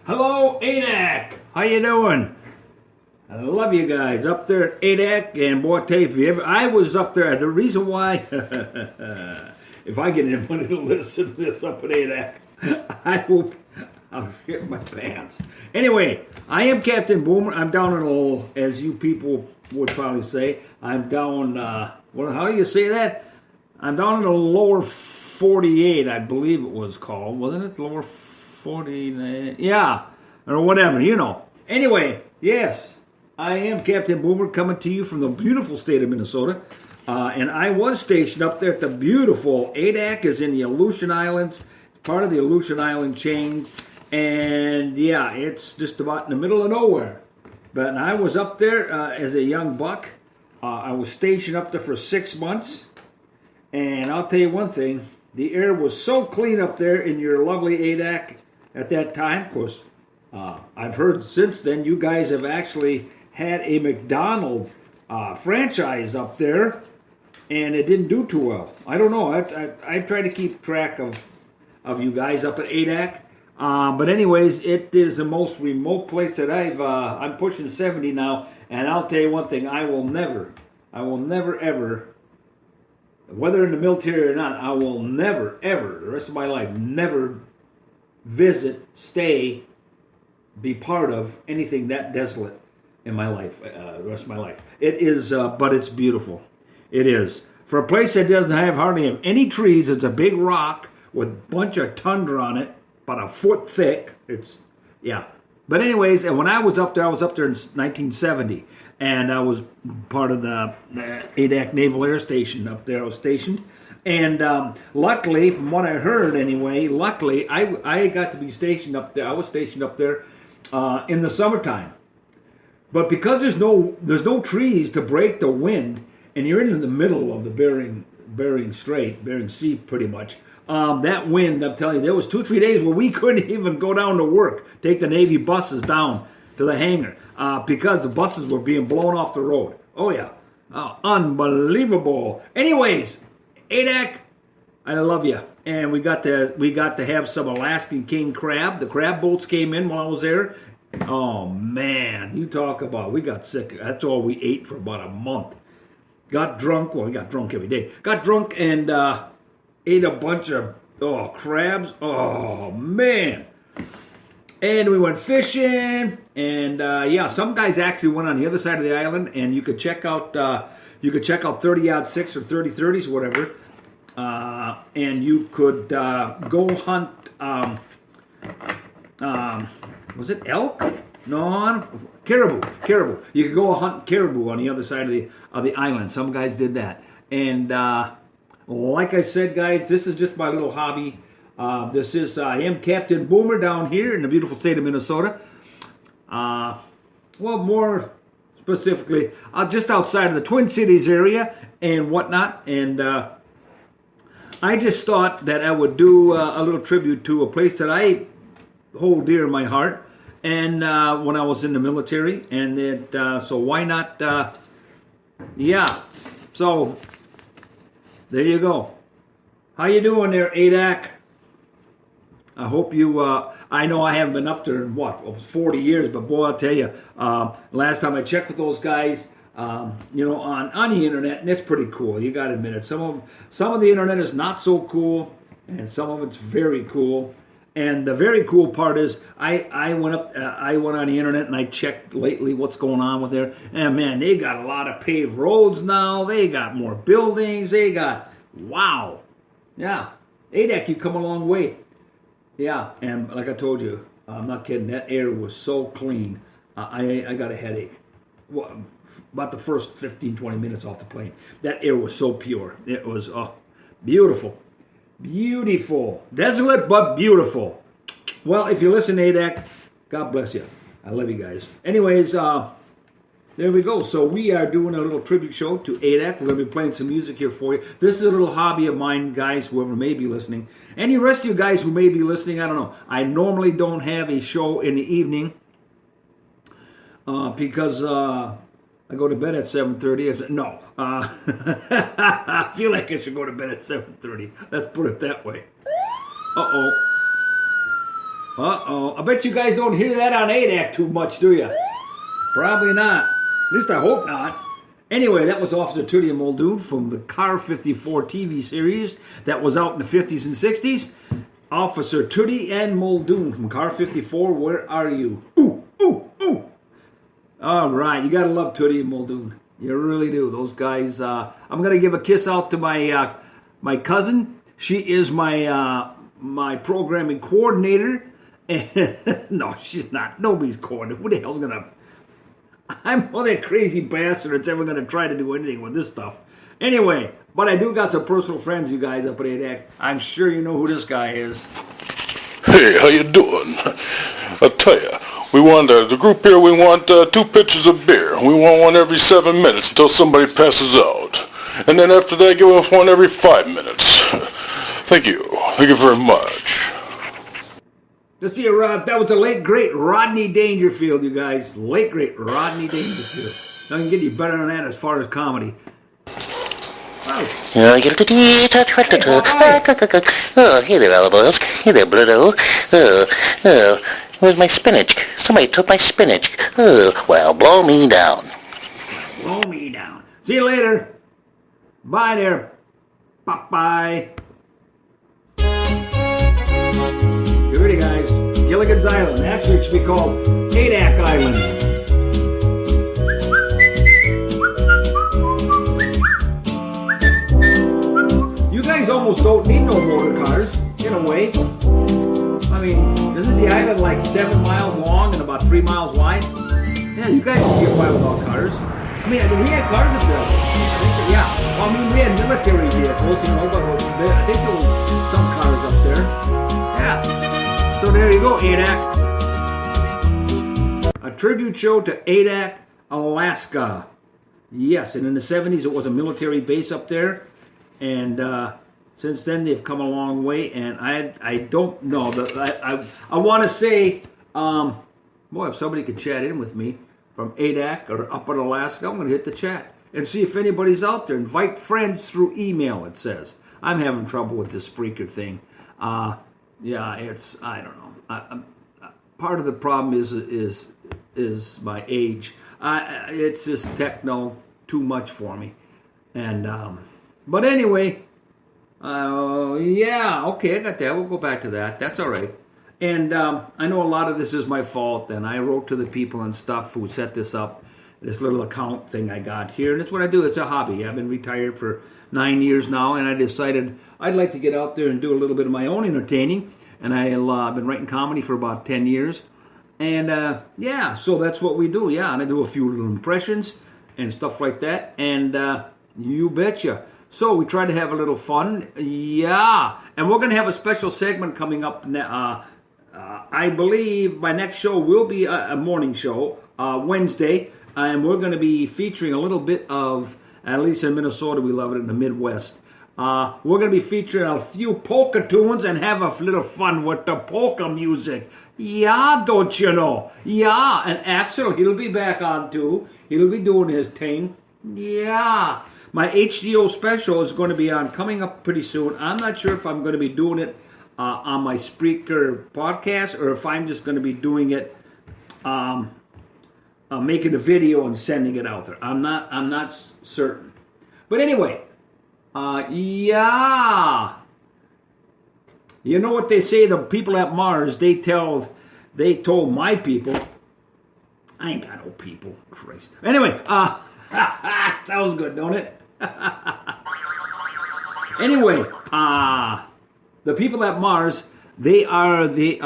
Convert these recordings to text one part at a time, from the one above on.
Hello, Adak. How you doing? I love you guys up there at Adak, and boy, I tell you, if you ever, I was up there. The reason why, if I get anybody to listen to this up at Adak, I'll shit my pants. Anyway, I am Captain Boomer. I'm down in a little, as you people would probably say, I'm down. How do you say that? I'm down in the lower 48, I believe it was called, wasn't it? Lower 40, yeah, or whatever, you know. Anyway, yes, I am Captain Boomer coming to you from the beautiful state of Minnesota. And I was stationed up there at the beautiful Adak, is in the Aleutian Islands, part of the Aleutian Island chain. And yeah, it's just about in the middle of nowhere. But I was up there as a young buck. I was stationed up there for 6 months. And I'll tell you one thing, the air was so clean up there in your lovely Adak at that time. Of course, I've heard since then you guys have actually had a McDonald's franchise up there, and it didn't do too well. I don't know. I try to keep track of you guys up at Adak. But anyways, it is the most remote place that I'm pushing 70 now, and I'll tell you one thing, I will never ever, whether in the military or not, I will never ever, the rest of my life, never visit, stay, be part of anything that desolate in my life, the rest of my life. It is, but it's beautiful. It is. For a place that doesn't hardly have any trees, it's a big rock with a bunch of tundra on it, about a foot thick. It's, yeah. But anyways, and when I was up there in 1970, and I was part of the Adak Naval Air Station up there. I was stationed. And luckily, from what I heard anyway, I got to be stationed up there. I was stationed up there in the summertime. But because there's no trees to break the wind, and you're in the middle of the Bering Strait, Bering Sea pretty much, that wind, I'm telling you, there was 2-3 days where we couldn't even go down to work, take the Navy buses down to the hangar, because the buses were being blown off the road. Oh, yeah. Oh, unbelievable. Anyways, Adak, I love you. And we got to have some Alaskan king crab. The crab boats came in while I was there. Oh, man. You talk about, we got sick. That's all we ate for about a month. Got drunk. Well, we got drunk every day. Got drunk and ate a bunch of crabs. Oh, man. And we went fishing, and yeah, some guys actually went on the other side of the island, and you could check out 30-06 or 30-30s, whatever, and you could go hunt. Was it elk? No, caribou. You could go hunt caribou on the other side of the island. Some guys did that, and like I said, guys, this is just my little hobby. I am Captain Boomer down here in the beautiful state of Minnesota. Well, more specifically, just outside of the Twin Cities area and whatnot. And I just thought that I would do a little tribute to a place that I hold dear in my heart. And when I was in the military, and so why not? Yeah. So there you go. How you doing there, Adak? I hope you, I know I haven't been up there in 40 years, but boy, I'll tell you, last time I checked with those guys, on the internet, and it's pretty cool. You got to admit it. Some of the internet is not so cool, and some of it's very cool. And the very cool part is, I went on the internet and I checked lately what's going on with there, and man, they got a lot of paved roads now. They got more buildings. They got, wow, yeah. Adak, you come a long way. Yeah, and like I told you, I'm not kidding. That air was so clean. I got a headache. Well, about the first 15, 20 minutes off the plane. That air was so pure. It was beautiful. Beautiful. Desolate, but beautiful. Well, if you listen to Adak, God bless you. I love you guys. Anyways, there we go. So we are doing a little tribute show to Adak. We're going to be playing some music here for you. This is a little hobby of mine, guys, whoever may be listening. Any rest of you guys who may be listening, I don't know. I normally don't have a show in the evening because I go to bed at 7:30. No. I feel like I should go to bed at 7:30. Let's put it that way. Uh-oh. Uh-oh. I bet you guys don't hear that on Adak too much, do you? Probably not. At least I hope not. Anyway, that was Officer Tootie and Muldoon from the Car 54 TV series that was out in the 50s and 60s. Officer Tootie and Muldoon from Car 54, where are you? Ooh, ooh, ooh. All right, you got to love Tootie and Muldoon. You really do. Those guys, I'm going to give a kiss out to my my cousin. She is my programming coordinator. No, she's not. Nobody's coordinator. Who the hell's going to... I'm one of that crazy bastard that's ever going to try to do anything with this stuff. Anyway, but I do got some personal friends, you guys, up at Adak. I'm sure you know who this guy is. Hey, how you doing? I'll tell you, we want, the group here, we want 2 pitchers of beer. We want one every 7 minutes until somebody passes out. And then after that, give us one every 5 minutes. Thank you. Thank you very much. Let's see, that was the late, great Rodney Dangerfield, you guys. Late, great Rodney Dangerfield. Nothing can get you better than that as far as comedy. Wow. Oh, hey there, Alabos. Hey there, Bluto. Where's my spinach? Somebody took my spinach. Well, blow me down. Blow me down. See you later. Bye there. Bye-bye. You ready, guys? Gilligan's Island. Actually, it should be called Adak Island. You guys almost don't need no motor cars, in a way. I mean, isn't the island like 7 miles long and about 3 miles wide? Yeah, you guys can get by without cars. I mean, we had cars up there. Yeah. Well, I mean, we had military vehicles, you know, but I think there was some cars up there. Yeah. So there you go, Adak. A tribute show to Adak, Alaska. Yes, and in the 70s it was a military base up there. And since then they've come a long way. And I don't know. I want to say, boy, if somebody could chat in with me from Adak or up in Alaska, I'm going to hit the chat and see if anybody's out there. Invite friends through email, it says. I'm having trouble with this Spreaker thing. Yeah, it's, I don't know. Part of the problem is my age. It's just techno too much for me. And, but anyway, yeah, okay, I got that. We'll go back to that. That's all right. And I know a lot of this is my fault, and I wrote to the people and stuff who set this up, this little account thing I got here. And it's what I do. It's a hobby. I've been retired for 9 years now, and I decided I'd like to get out there and do a little bit of my own entertaining. And I've been writing comedy for about 10 years. And, yeah, so that's what we do, yeah. And I do a few little impressions and stuff like that. And you betcha. So we try to have a little fun, yeah. And we're going to have a special segment coming up. I believe my next show will be a morning show, Wednesday. And we're going to be featuring a little bit of, at least in Minnesota, we love it, in the Midwest. We're going to be featuring a few polka tunes and have a little fun with the polka music. Yeah, don't you know? Yeah, and Axel, he'll be back on too. He'll be doing his thing. Yeah. My HDO special is going to be on coming up pretty soon. I'm not sure if I'm going to be doing it on my Spreaker podcast or if I'm just going to be doing it, making a video and sending it out there. I'm not certain. But anyway, yeah. You know what they say, the people at Mars, they told my people, I ain't got no people, Christ. Anyway, sounds good, don't it? Anyway, the people at Mars, they are the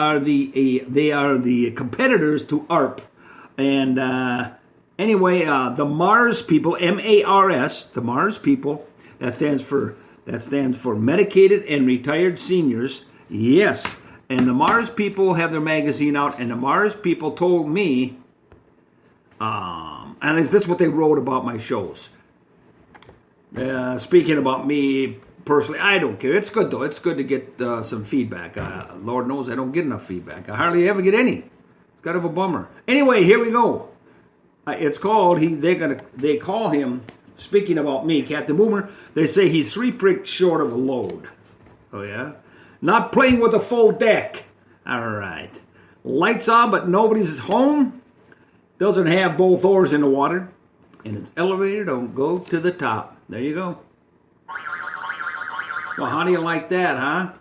competitors to ARP. And anyway, the Mars people, MARS, the Mars people, that stands for medicated and retired seniors. Yes, and the Mars people have their magazine out, and the Mars people told me, and this is what they wrote about my shows. Speaking about me personally, I don't care. It's good though. It's good to get some feedback. Lord knows I don't get enough feedback. I hardly ever get any. It's kind of a bummer. Anyway, here we go. It's called. They call him. Speaking about me, Captain Boomer. They say he's 3 pricks short of a load. Oh yeah. Not playing with a full deck. All right. Lights on, but nobody's home. Doesn't have both oars in the water. And its elevator don't go to the top. There you go. Well, how do you like that, huh?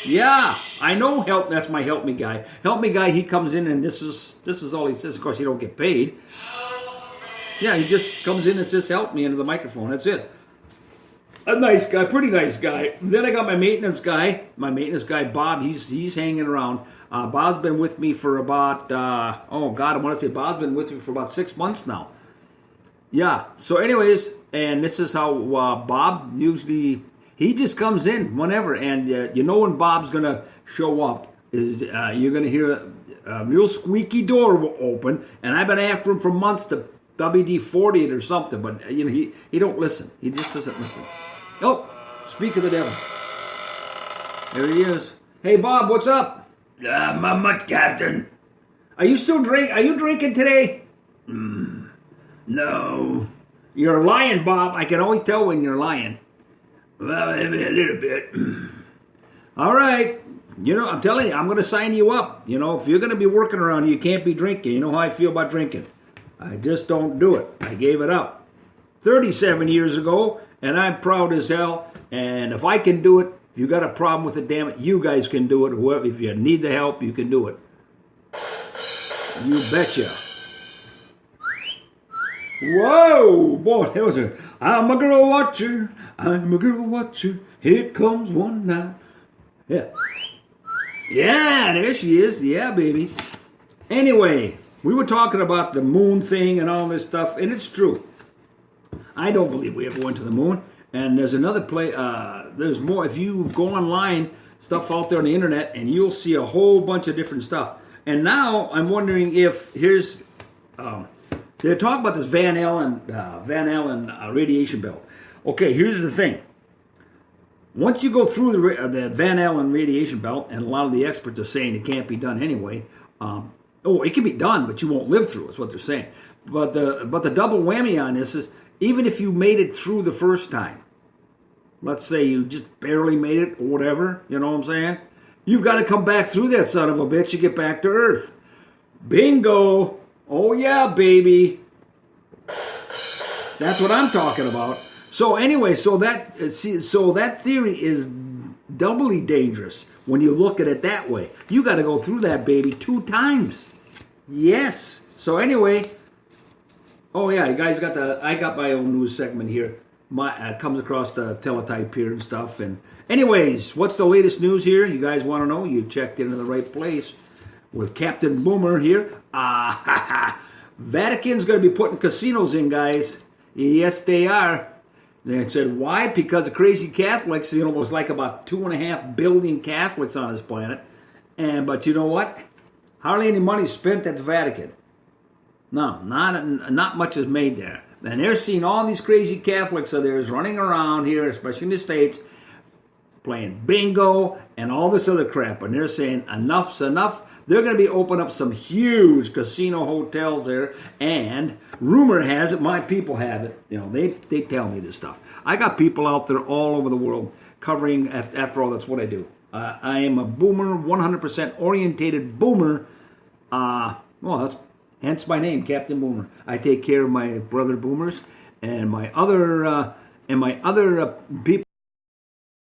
Yeah, I know. Help. That's my help me guy. Help me guy. He comes in and this is all he says. Of course, he don't get paid. Yeah, he just comes in and says, "Help me," into the microphone. That's it. A nice guy, pretty nice guy. Then I got my maintenance guy. My maintenance guy, Bob. He's hanging around. Bob's been with me for about I want to say Bob's been with me for about 6 months now. Yeah. So, anyways, and this is how Bob usually he just comes in whenever, and you know when Bob's gonna show up is you're gonna hear a real squeaky door will open, and I've been after him for months to WD-40 it or something, but you know he don't listen. He just doesn't listen. Oh, speak of the devil. There he is. Hey Bob, what's up? Not much, Captain. Are you drinking today? No. You're lying, Bob. I can always tell when you're lying. Well, maybe a little bit. All right. You know, I'm telling you, I'm going to sign you up. You know, if you're going to be working around here, you can't be drinking. You know how I feel about drinking. I just don't do it. I gave it up 37 years ago, and I'm proud as hell. And if I can do it, if you got a problem with it, damn it, you guys can do it. Whoever, if you need the help, you can do it. You betcha. Whoa, boy, that was I'm a girl watcher. I'm a girl watcher. Here comes one now. Yeah. Yeah, there she is. Yeah, baby. Anyway, we were talking about the moon thing and all this stuff, and it's true. I don't believe we ever went to the moon. And there's another there's more. If you go online, stuff out there on the internet, and you'll see a whole bunch of different stuff. And now I'm wondering if they're talking about this Van Allen radiation belt. Okay, here's the thing. Once you go through the Van Allen radiation belt, and a lot of the experts are saying it can't be done anyway. It can be done, but you won't live through it, is what they're saying. But the double whammy on this is, even if you made it through the first time, let's say you just barely made it or whatever, you know what I'm saying? You've got to come back through that son of a bitch to get back to Earth. Bingo! Oh yeah, baby. That's what I'm talking about. So anyway, so that theory is doubly dangerous when you look at it that way. You got to go through that baby 2 times. Yes. So anyway, oh yeah, you guys I got my own news segment here. Comes across the teletype here and stuff. And anyways, what's the latest news here? You guys want to know? You checked into the right place with Captain Boomer here. Vatican's going to be putting casinos in, guys. Yes, they are. They said, why? Because the crazy Catholics, you know, there's like about 2.5 billion Catholics on this planet. But you know what? Hardly any money spent at the Vatican. No, not much is made there. And they're seeing all these crazy Catholics of theirs running around here, especially in the States, playing bingo and all this other crap. And they're saying enough's enough. They're going to be opening up some huge casino hotels there. And rumor has it, my people have it. You know, they tell me this stuff. I got people out there all over the world covering, after all, that's what I do. I am a boomer, 100% orientated boomer. That's hence my name, Captain Boomer. I take care of my brother boomers and my other people.